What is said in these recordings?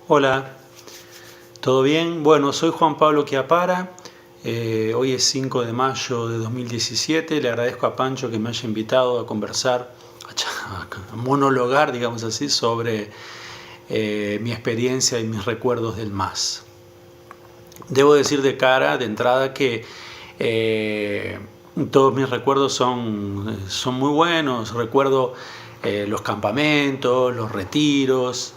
Hola, ¿todo bien? Bueno, soy Juan Pablo Chiapara. Hoy es 5 de mayo de 2017. Le agradezco a Pancho que me haya invitado a conversar, a monologar, digamos así, sobre mi experiencia y mis recuerdos del MAS. Debo decir de entrada, que eh, todos mis recuerdos son muy buenos. Recuerdo los campamentos, los retiros.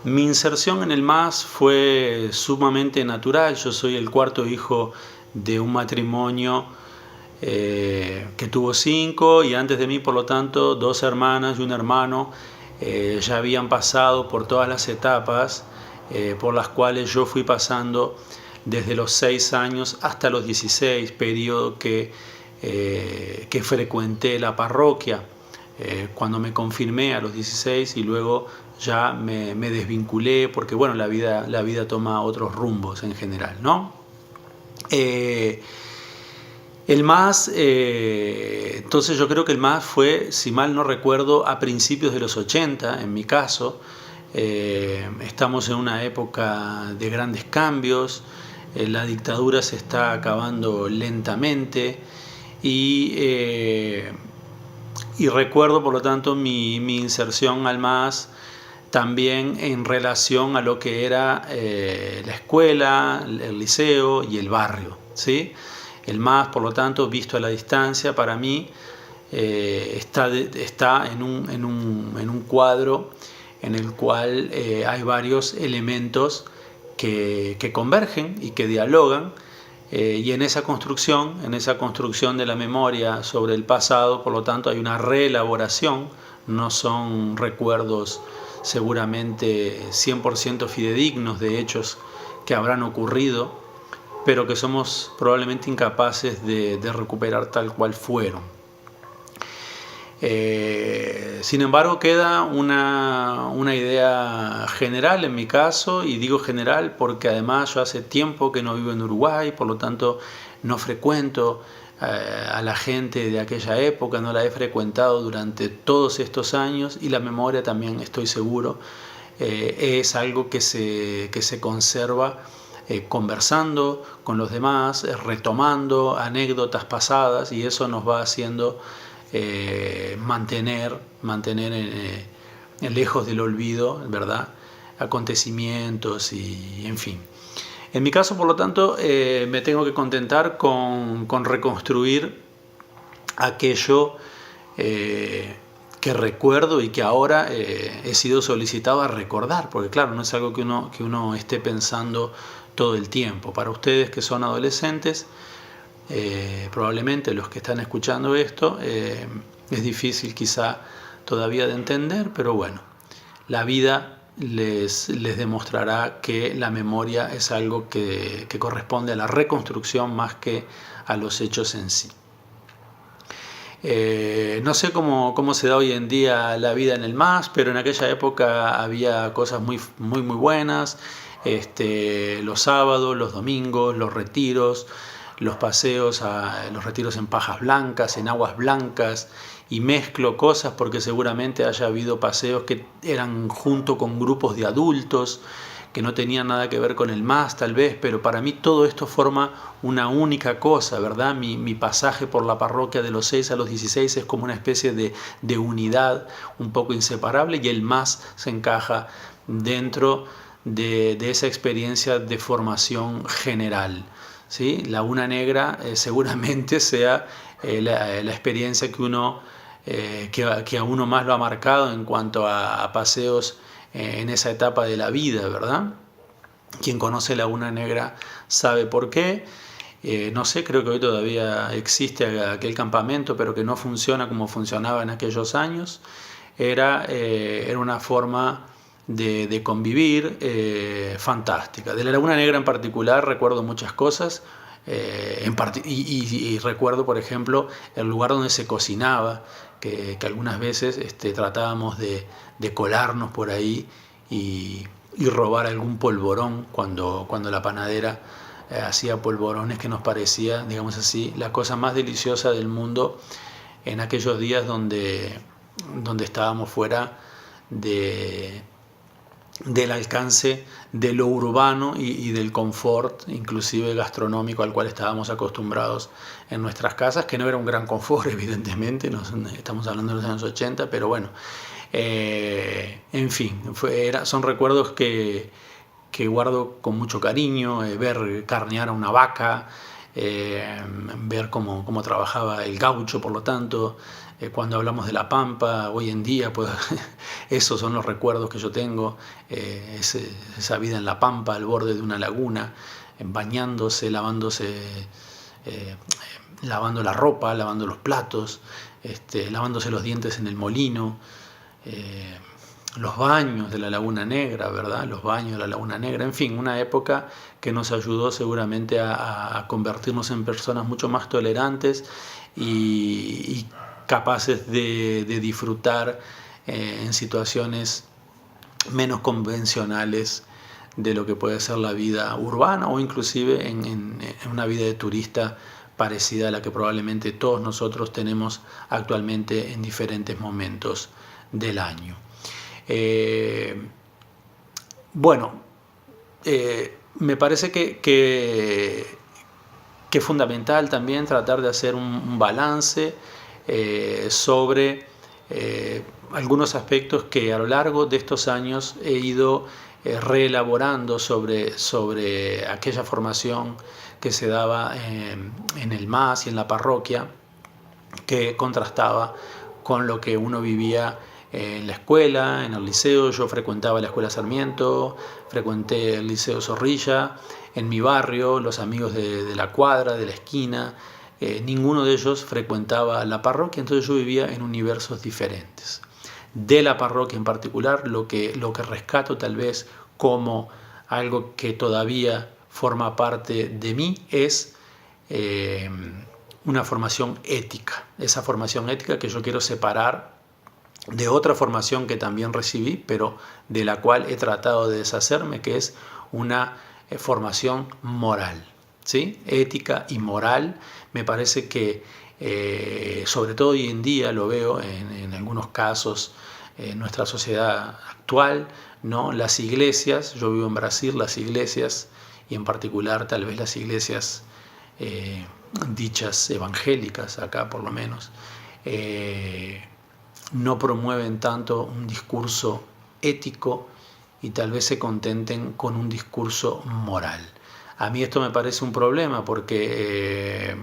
Mi inserción en el MAS fue sumamente natural. Yo soy el cuarto hijo de un matrimonio que tuvo 5, y antes de mí, por lo tanto, 2 hermanas y un hermano ya habían pasado por todas las etapas por las cuales yo fui pasando desde los 6 años hasta los 16, periodo que frecuenté la parroquia. Cuando me confirmé a los 16, y luego ya me desvinculé porque bueno, la vida toma otros rumbos en general, ¿no? El MAS, entonces yo creo que el MAS fue, si mal no recuerdo, a principios de los 80, en mi caso. Estamos en una época de grandes cambios. La dictadura se está acabando lentamente, y recuerdo, por lo tanto, mi inserción al MAS también en relación a lo que era la escuela, el liceo y el barrio, ¿sí? El MAS, por lo tanto, visto a la distancia, para mí está en un cuadro en el cual hay varios elementos que convergen y que dialogan. Y en esa construcción de la memoria sobre el pasado, por lo tanto, hay una reelaboración. No son recuerdos seguramente 100% fidedignos de hechos que habrán ocurrido, pero que somos probablemente incapaces de recuperar tal cual fueron. Sin embargo, queda una idea general en mi caso, y digo general porque además yo hace tiempo que no vivo en Uruguay, por lo tanto no frecuento a la gente de aquella época, no la he frecuentado durante todos estos años, y la memoria también, estoy seguro, es algo que se conserva conversando con los demás, retomando anécdotas pasadas, y eso nos va haciendo mantener lejos del olvido, ¿verdad?, acontecimientos y en fin. En mi caso, por lo tanto, me tengo que contentar con reconstruir aquello que recuerdo y que ahora he sido solicitado a recordar, porque claro, no es algo que uno esté pensando todo el tiempo. Para ustedes que son adolescentes, probablemente los que están escuchando esto, es difícil quizá todavía de entender, pero bueno, la vida les demostrará que la memoria es algo que corresponde a la reconstrucción más que a los hechos en sí. No sé cómo se da hoy en día la vida en el MAS, pero en aquella época había cosas muy buenas. Los sábados, los domingos, los retiros, los paseos, los retiros en pajas blancas, en aguas blancas, y mezclo cosas porque seguramente haya habido paseos que eran junto con grupos de adultos que no tenían nada que ver con el MAS tal vez, pero para mí todo esto forma una única cosa, ¿verdad? Mi pasaje por la parroquia de los 6 a los 16 es como una especie de unidad un poco inseparable, y el MAS se encaja dentro de esa experiencia de formación general, ¿sí? Laguna Negra seguramente sea la experiencia que a uno más lo ha marcado en cuanto a paseos en esa etapa de la vida, ¿verdad? Quien conoce Laguna Negra sabe por qué. No sé, creo que hoy todavía existe aquel campamento, pero que no funciona como funcionaba en aquellos años. Era una forma de convivir fantástica. De la Laguna Negra en particular recuerdo muchas cosas, y recuerdo, por ejemplo, el lugar donde se cocinaba, que algunas veces tratábamos de colarnos por ahí y robar algún polvorón cuando la panadera hacía polvorones, que nos parecía, digamos así, la cosa más deliciosa del mundo en aquellos días donde estábamos fuera de del alcance de lo urbano y del confort, inclusive gastronómico, al cual estábamos acostumbrados en nuestras casas, que no era un gran confort, evidentemente, estamos hablando de los años 80, pero bueno, en fin, son recuerdos que guardo con mucho cariño, ver carnear a una vaca, ver cómo trabajaba el gaucho, por lo tanto, cuando hablamos de la pampa, hoy en día, pues esos son los recuerdos que yo tengo, esa vida en la pampa, al borde de una laguna, bañándose, lavando la ropa, lavando los platos, lavándose los dientes en el molino, los baños de la Laguna Negra, ¿verdad? Los baños de la Laguna Negra, en fin, una época que nos ayudó seguramente a convertirnos en personas mucho más tolerantes y capaces de disfrutar en situaciones menos convencionales de lo que puede ser la vida urbana o inclusive en una vida de turista parecida a la que probablemente todos nosotros tenemos actualmente en diferentes momentos del año. Me parece que es fundamental también tratar de hacer un balance sobre algunos aspectos que a lo largo de estos años he ido reelaborando sobre aquella formación que se daba en el MAS y en la parroquia, que contrastaba con lo que uno vivía en la escuela, en el liceo. Yo frecuentaba la escuela Sarmiento, frecuenté el liceo Zorrilla, en mi barrio, los amigos de la cuadra, de la esquina, ninguno de ellos frecuentaba la parroquia, entonces yo vivía en universos diferentes. De la parroquia en particular, lo que rescato tal vez como algo que todavía forma parte de mí es una formación ética, esa formación ética que yo quiero separar de otra formación que también recibí, pero de la cual he tratado de deshacerme, que es una formación moral, ¿sí? Ética y moral. Me parece que, sobre todo hoy en día, lo veo en algunos casos en nuestra sociedad actual, ¿no? Las iglesias, yo vivo en Brasil, las iglesias, y en particular tal vez las iglesias dichas evangélicas, acá por lo menos, no promueven tanto un discurso ético y tal vez se contenten con un discurso moral. A mí esto me parece un problema porque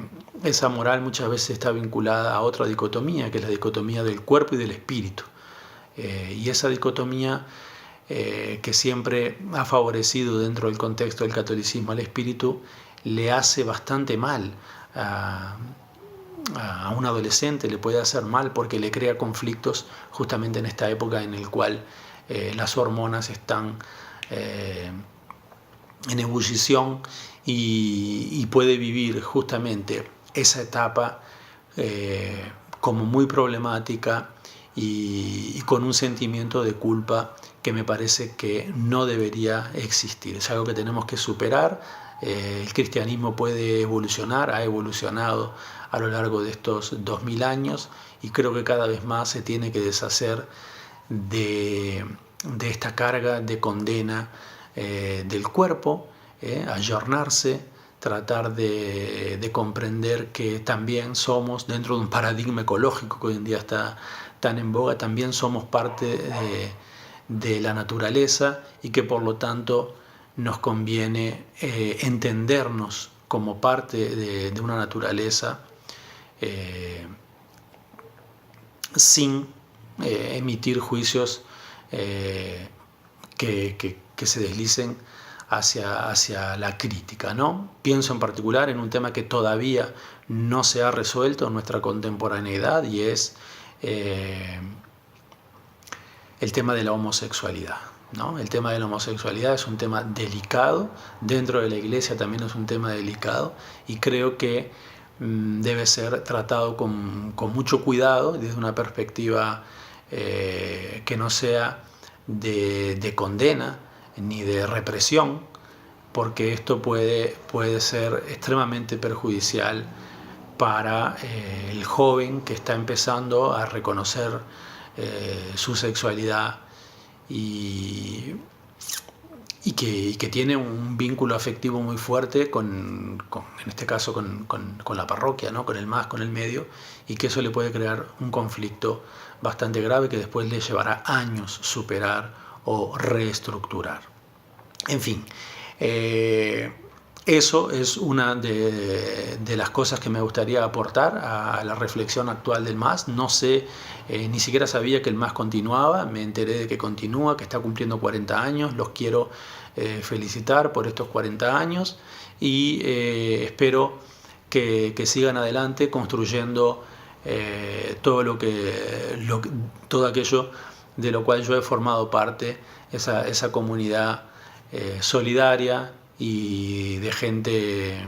esa moral muchas veces está vinculada a otra dicotomía, que es la dicotomía del cuerpo y del espíritu. Y esa dicotomía que siempre ha favorecido dentro del contexto del catolicismo al espíritu, le hace bastante mal a un adolescente, le puede hacer mal porque le crea conflictos justamente en esta época en la cual las hormonas están en ebullición y puede vivir justamente esa etapa como muy problemática y con un sentimiento de culpa que me parece que no debería existir. Es algo que tenemos que superar. El cristianismo puede evolucionar, ha evolucionado a lo largo de estos 2000 años y creo que cada vez más se tiene que deshacer de esta carga de condena del cuerpo, ayornarse, tratar de comprender que también somos, dentro de un paradigma ecológico que hoy en día está tan en boga, también somos parte de la naturaleza y que por lo tanto nos conviene entendernos como parte de una naturaleza sin emitir juicios que se deslicen hacia la crítica, ¿no? Pienso en particular en un tema que todavía no se ha resuelto en nuestra contemporaneidad y es el tema de la homosexualidad, ¿no? El tema de la homosexualidad es un tema delicado, dentro de la iglesia también es un tema delicado y creo que debe ser tratado con mucho cuidado desde una perspectiva que no sea de condena ni de represión, porque esto puede ser extremadamente perjudicial para el joven que está empezando a reconocer su sexualidad y y que tiene un vínculo afectivo muy fuerte en este caso con la parroquia, ¿no? Con el MAS, con el medio, y que eso le puede crear un conflicto bastante grave que después le llevará años superar o reestructurar. En fin, eso es una de las cosas que me gustaría aportar a la reflexión actual del MAS. No sé, ni siquiera sabía que el MAS continuaba, me enteré de que continúa, que está cumpliendo 40 años, los quiero felicitar por estos 40 años y espero que sigan adelante construyendo todo aquello de lo cual yo he formado parte, esa comunidad solidaria y de gente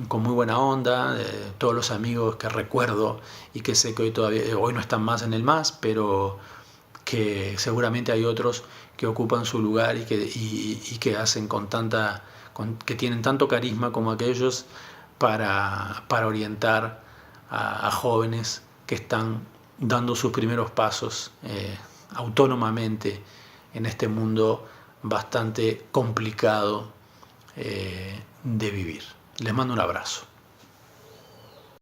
con muy buena onda, todos los amigos que recuerdo y que sé que hoy no están más en el MAS, pero que seguramente hay otros que ocupan su lugar y que hacen que tienen tanto carisma como aquellos para orientar a jóvenes que están dando sus primeros pasos autónomamente en este mundo bastante complicado de vivir. Les mando un abrazo.